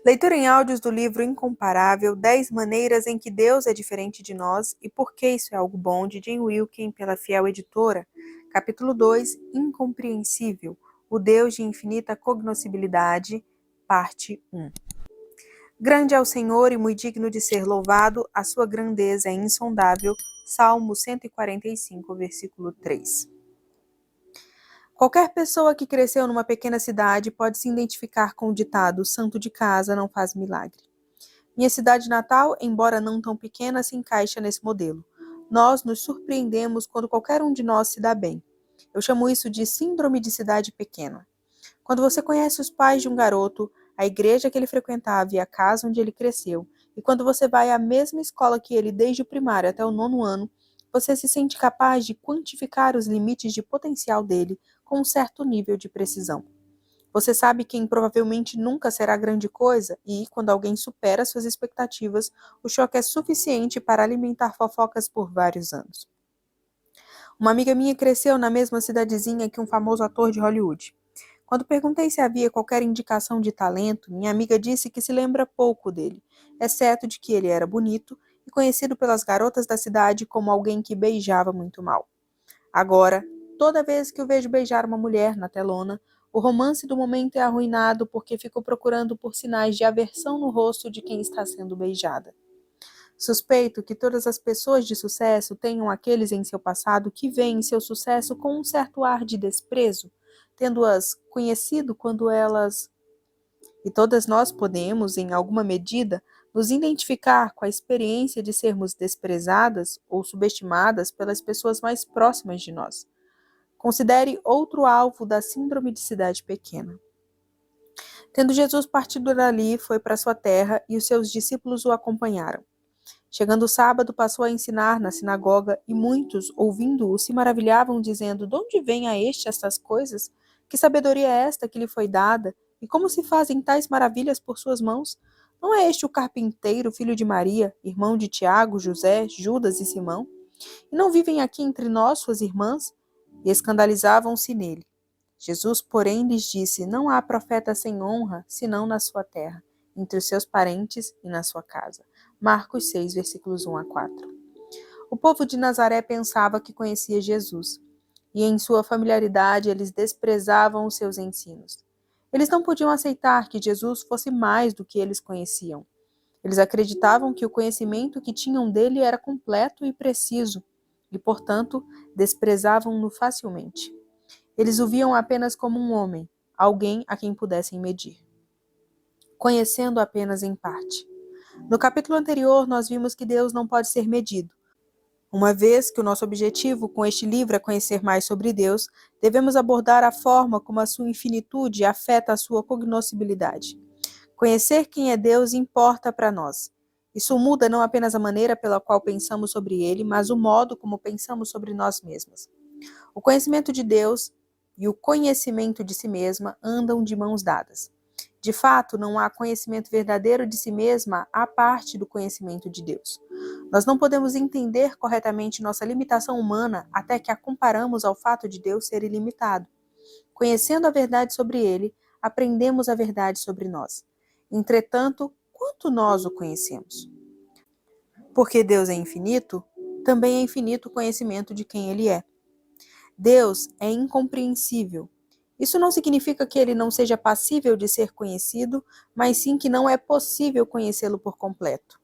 Leitura em áudios do livro Incomparável, 10 maneiras em que Deus é diferente de nós e por que isso é algo bom, de Jim Wilkin, pela Fiel Editora. Capítulo 2, Incompreensível, o Deus de infinita cognoscibilidade, parte 1. Grande é o Senhor e muito digno de ser louvado, a sua grandeza é insondável. Salmo 145, versículo 3. Qualquer pessoa que cresceu numa pequena cidade pode se identificar com o ditado "santo de casa não faz milagre". Minha cidade natal, embora não tão pequena, se encaixa nesse modelo. Nós nos surpreendemos quando qualquer um de nós se dá bem. Eu chamo isso de síndrome de cidade pequena. Quando você conhece os pais de um garoto, a igreja que ele frequentava e a casa onde ele cresceu, e quando você vai à mesma escola que ele desde o primário até o 9º ano, você se sente capaz de quantificar os limites de potencial dele com um certo nível de precisão. Você sabe quem provavelmente nunca será grande coisa e, quando alguém supera suas expectativas, o choque é suficiente para alimentar fofocas por vários anos. Uma amiga minha cresceu na mesma cidadezinha que um famoso ator de Hollywood. Quando perguntei se havia qualquer indicação de talento, minha amiga disse que se lembra pouco dele, exceto de que ele era bonito e conhecido pelas garotas da cidade como alguém que beijava muito mal. Agora, toda vez que o vejo beijar uma mulher na telona, o romance do momento é arruinado porque fico procurando por sinais de aversão no rosto de quem está sendo beijada. Suspeito que todas as pessoas de sucesso tenham aqueles em seu passado que veem seu sucesso com um certo ar de desprezo, tendo-as conhecido quando elas... E todas nós podemos, em alguma medida, nos identificar com a experiência de sermos desprezadas ou subestimadas pelas pessoas mais próximas de nós. Considere outro alvo da síndrome de cidade pequena. Tendo Jesus partido dali, foi para sua terra e os seus discípulos o acompanharam. Chegando o sábado, passou a ensinar na sinagoga e muitos, ouvindo-o, se maravilhavam, dizendo: "De onde vem a este estas coisas? Que sabedoria é esta que lhe foi dada? E como se fazem tais maravilhas por suas mãos? Não é este o carpinteiro, filho de Maria, irmão de Tiago, José, Judas e Simão? E não vivem aqui entre nós suas irmãs?" E escandalizavam-se nele. Jesus, porém, lhes disse: "Não há profeta sem honra, senão na sua terra, entre os seus parentes e na sua casa." Marcos 6, versículos 1 a 4. O povo de Nazaré pensava que conhecia Jesus, e em sua familiaridade eles desprezavam os seus ensinos. Eles não podiam aceitar que Jesus fosse mais do que eles conheciam. Eles acreditavam que o conhecimento que tinham dele era completo e preciso, e, portanto, desprezavam-no facilmente. Eles o viam apenas como um homem, alguém a quem pudessem medir, conhecendo apenas em parte. No capítulo anterior, nós vimos que Deus não pode ser medido. Uma vez que o nosso objetivo com este livro é conhecer mais sobre Deus, devemos abordar a forma como a sua infinitude afeta a sua cognoscibilidade. Conhecer quem é Deus importa para nós. Isso muda não apenas a maneira pela qual pensamos sobre Ele, mas o modo como pensamos sobre nós mesmos. O conhecimento de Deus e o conhecimento de si mesma andam de mãos dadas. De fato, não há conhecimento verdadeiro de si mesma à parte do conhecimento de Deus. Nós não podemos entender corretamente nossa limitação humana até que a comparamos ao fato de Deus ser ilimitado. Conhecendo a verdade sobre Ele, aprendemos a verdade sobre nós. Entretanto, quanto nós o conhecemos? Porque Deus é infinito, também é infinito o conhecimento de quem Ele é. Deus é incompreensível. Isso não significa que ele não seja passível de ser conhecido, mas sim que não é possível conhecê-lo por completo.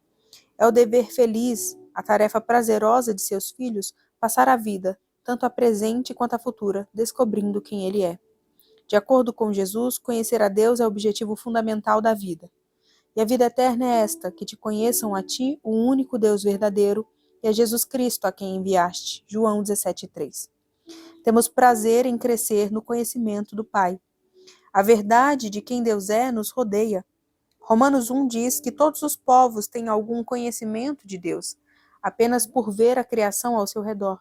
É o dever feliz, a tarefa prazerosa de seus filhos, passar a vida, tanto a presente quanto a futura, descobrindo quem ele é. De acordo com Jesus, conhecer a Deus é o objetivo fundamental da vida. E a vida eterna é esta, que te conheçam a ti, o único Deus verdadeiro, e a Jesus Cristo a quem enviaste. João 17:3. Temos prazer em crescer no conhecimento do Pai. A verdade de quem Deus é nos rodeia. Romanos 1 diz que todos os povos têm algum conhecimento de Deus, apenas por ver a criação ao seu redor.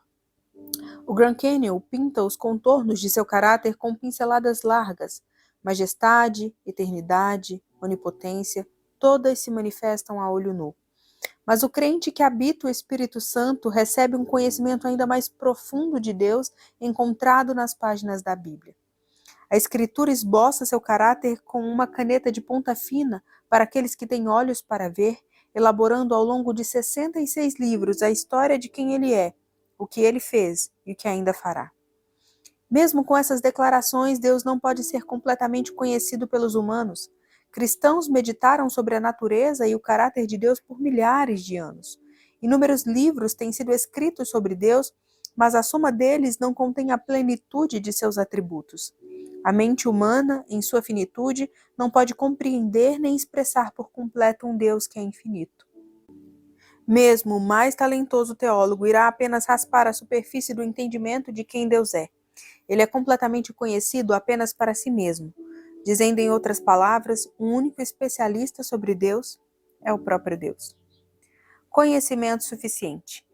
O Grand Canyon pinta os contornos de seu caráter com pinceladas largas. Majestade, eternidade, onipotência, todas se manifestam a olho nu. Mas o crente que habita o Espírito Santo recebe um conhecimento ainda mais profundo de Deus encontrado nas páginas da Bíblia. A Escritura esboça seu caráter com uma caneta de ponta fina para aqueles que têm olhos para ver, elaborando ao longo de 66 livros a história de quem ele é, o que ele fez e o que ainda fará. Mesmo com essas declarações, Deus não pode ser completamente conhecido pelos humanos. Cristãos meditaram sobre a natureza e o caráter de Deus por milhares de anos. Inúmeros livros têm sido escritos sobre Deus, mas a soma deles não contém a plenitude de seus atributos. A mente humana, em sua finitude, não pode compreender nem expressar por completo um Deus que é infinito. Mesmo o mais talentoso teólogo irá apenas raspar a superfície do entendimento de quem Deus é. Ele é completamente conhecido apenas para si mesmo. Dizendo em outras palavras, o único especialista sobre Deus é o próprio Deus. Conhecimento suficiente.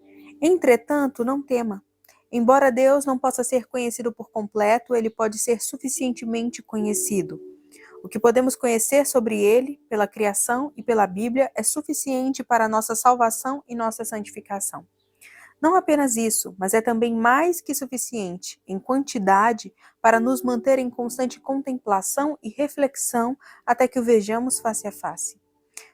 Entretanto, não tema. Embora Deus não possa ser conhecido por completo, ele pode ser suficientemente conhecido. O que podemos conhecer sobre ele, pela criação e pela Bíblia, é suficiente para a nossa salvação e nossa santificação. Não apenas isso, mas é também mais que suficiente, em quantidade, para nos manter em constante contemplação e reflexão até que o vejamos face a face.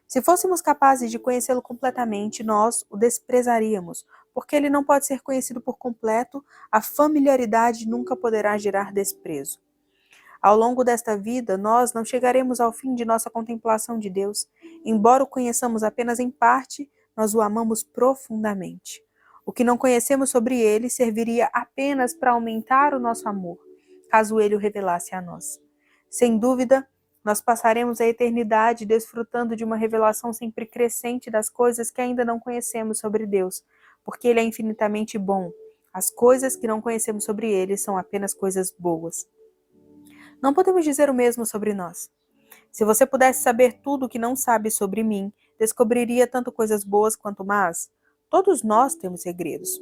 Se fôssemos capazes de conhecê-lo completamente, nós o desprezaríamos, porque ele não pode ser conhecido por completo, a familiaridade nunca poderá gerar desprezo. Ao longo desta vida, nós não chegaremos ao fim de nossa contemplação de Deus. Embora o conheçamos apenas em parte, nós o amamos profundamente. O que não conhecemos sobre ele serviria apenas para aumentar o nosso amor, caso ele o revelasse a nós. Sem dúvida, nós passaremos a eternidade desfrutando de uma revelação sempre crescente das coisas que ainda não conhecemos sobre Deus, porque ele é infinitamente bom. As coisas que não conhecemos sobre ele são apenas coisas boas. Não podemos dizer o mesmo sobre nós. Se você pudesse saber tudo o que não sabe sobre mim, descobriria tanto coisas boas quanto más? Todos nós temos segredos.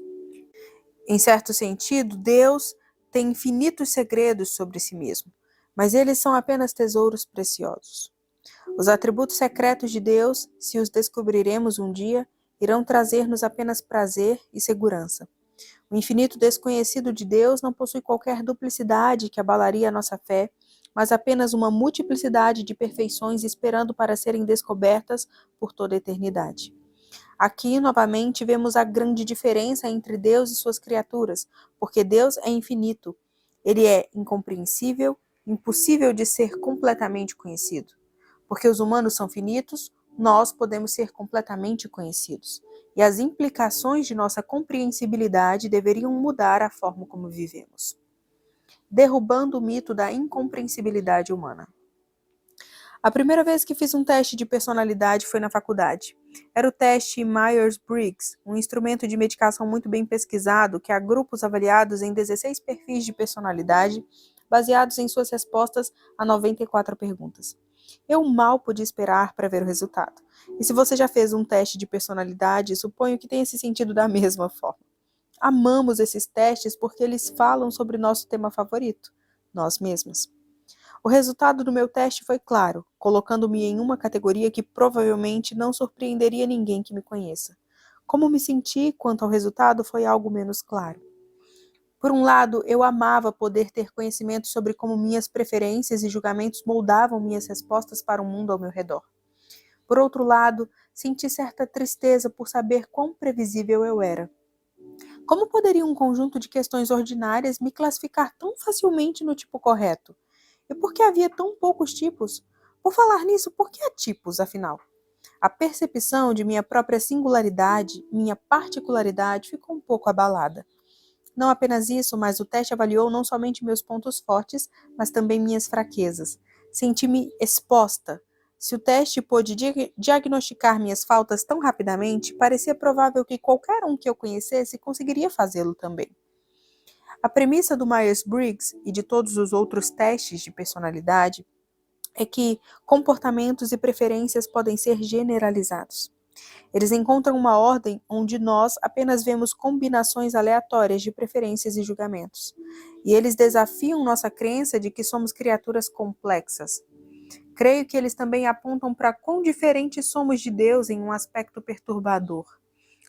Em certo sentido, Deus tem infinitos segredos sobre si mesmo, mas eles são apenas tesouros preciosos. Os atributos secretos de Deus, se os descobriremos um dia, irão trazer-nos apenas prazer e segurança. O infinito desconhecido de Deus não possui qualquer duplicidade que abalaria a nossa fé, mas apenas uma multiplicidade de perfeições esperando para serem descobertas por toda a eternidade. Aqui, novamente, vemos a grande diferença entre Deus e suas criaturas, porque Deus é infinito. Ele é incompreensível, impossível de ser completamente conhecido. Porque os humanos são finitos, nós podemos ser completamente conhecidos. E as implicações de nossa compreensibilidade deveriam mudar a forma como vivemos. Derrubando o mito da incompreensibilidade humana. A primeira vez que fiz um teste de personalidade foi na faculdade. Era o teste Myers-Briggs, um instrumento de medicação muito bem pesquisado que há grupos avaliados em 16 perfis de personalidade, baseados em suas respostas a 94 perguntas. Eu mal pude esperar para ver o resultado. E se você já fez um teste de personalidade, suponho que tenha se sentido da mesma forma. Amamos esses testes porque eles falam sobre nosso tema favorito, nós mesmos. O resultado do meu teste foi claro, colocando-me em uma categoria que provavelmente não surpreenderia ninguém que me conheça. Como me senti quanto ao resultado foi algo menos claro. Por um lado, eu amava poder ter conhecimento sobre como minhas preferências e julgamentos moldavam minhas respostas para o mundo ao meu redor. Por outro lado, senti certa tristeza por saber quão previsível eu era. Como poderia um conjunto de questões ordinárias me classificar tão facilmente no tipo correto? E por que havia tão poucos tipos? Por falar nisso, por que há tipos, afinal? A percepção de minha própria singularidade, minha particularidade, ficou um pouco abalada. Não apenas isso, mas o teste avaliou não somente meus pontos fortes, mas também minhas fraquezas. Senti-me exposta. Se o teste pôde diagnosticar minhas faltas tão rapidamente, parecia provável que qualquer um que eu conhecesse conseguiria fazê-lo também. A premissa do Myers-Briggs e de todos os outros testes de personalidade é que comportamentos e preferências podem ser generalizados. Eles encontram uma ordem onde nós apenas vemos combinações aleatórias de preferências e julgamentos. E eles desafiam nossa crença de que somos criaturas complexas. Creio que eles também apontam para quão diferentes somos de Deus em um aspecto perturbador.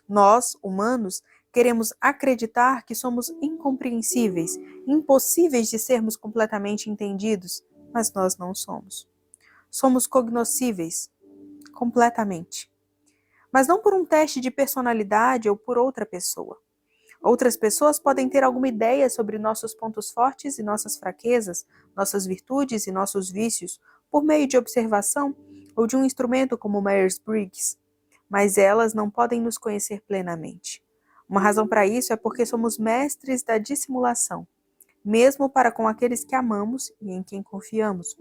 Nós, humanos, Queremos acreditar que somos incompreensíveis, impossíveis de sermos completamente entendidos, mas nós não somos. Somos cognoscíveis, completamente. Mas não por um teste de personalidade ou por outra pessoa. Outras pessoas podem ter alguma ideia sobre nossos pontos fortes e nossas fraquezas, nossas virtudes e nossos vícios, por meio de observação ou de um instrumento como o Myers-Briggs, mas elas não podem nos conhecer plenamente. Uma razão para isso é porque somos mestres da dissimulação, mesmo para com aqueles que amamos e em quem confiamos.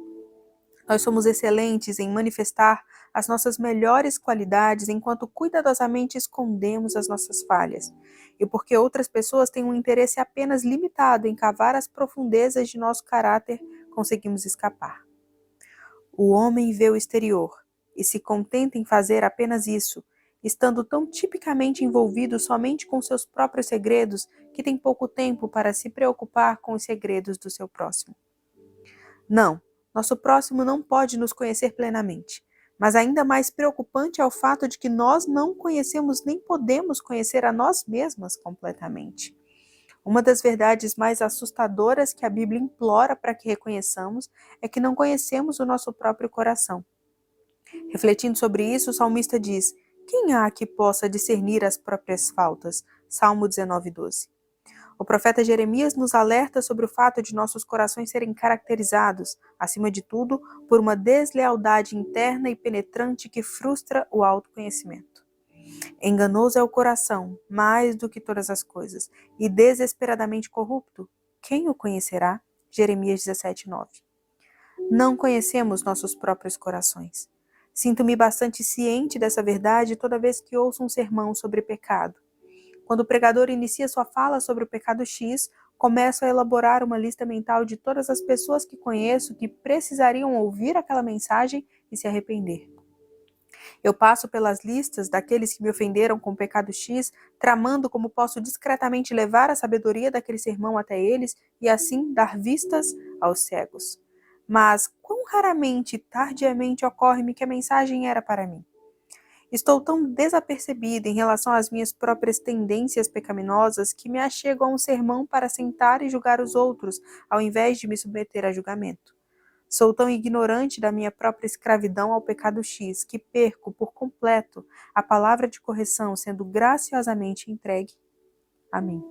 Nós somos excelentes em manifestar as nossas melhores qualidades enquanto cuidadosamente escondemos as nossas falhas. E porque outras pessoas têm um interesse apenas limitado em cavar as profundezas de nosso caráter, conseguimos escapar. O homem vê o exterior e se contenta em fazer apenas isso, estando tão tipicamente envolvido somente com seus próprios segredos que tem pouco tempo para se preocupar com os segredos do seu próximo. Não, nosso próximo não pode nos conhecer plenamente, mas ainda mais preocupante é o fato de que nós não conhecemos nem podemos conhecer a nós mesmas completamente. Uma das verdades mais assustadoras que a Bíblia implora para que reconheçamos é que não conhecemos o nosso próprio coração. Refletindo sobre isso, o salmista diz: quem há que possa discernir as próprias faltas? Salmo 19:12. O profeta Jeremias nos alerta sobre o fato de nossos corações serem caracterizados, acima de tudo, por uma deslealdade interna e penetrante que frustra o autoconhecimento. Enganoso é o coração, mais do que todas as coisas, e desesperadamente corrupto. Quem o conhecerá? Jeremias 17:9. Não conhecemos nossos próprios corações. Sinto-me bastante ciente dessa verdade toda vez que ouço um sermão sobre pecado. Quando o pregador inicia sua fala sobre o pecado X, começo a elaborar uma lista mental de todas as pessoas que conheço que precisariam ouvir aquela mensagem e se arrepender. Eu passo pelas listas daqueles que me ofenderam com o pecado X, tramando como posso discretamente levar a sabedoria daquele sermão até eles e assim dar vistas aos cegos. Mas quão raramente e tardiamente ocorre-me que a mensagem era para mim? Estou tão desapercebida em relação às minhas próprias tendências pecaminosas que me achego a um sermão para sentar e julgar os outros, ao invés de me submeter a julgamento. Sou tão ignorante da minha própria escravidão ao pecado X que perco por completo a palavra de correção sendo graciosamente entregue a mim.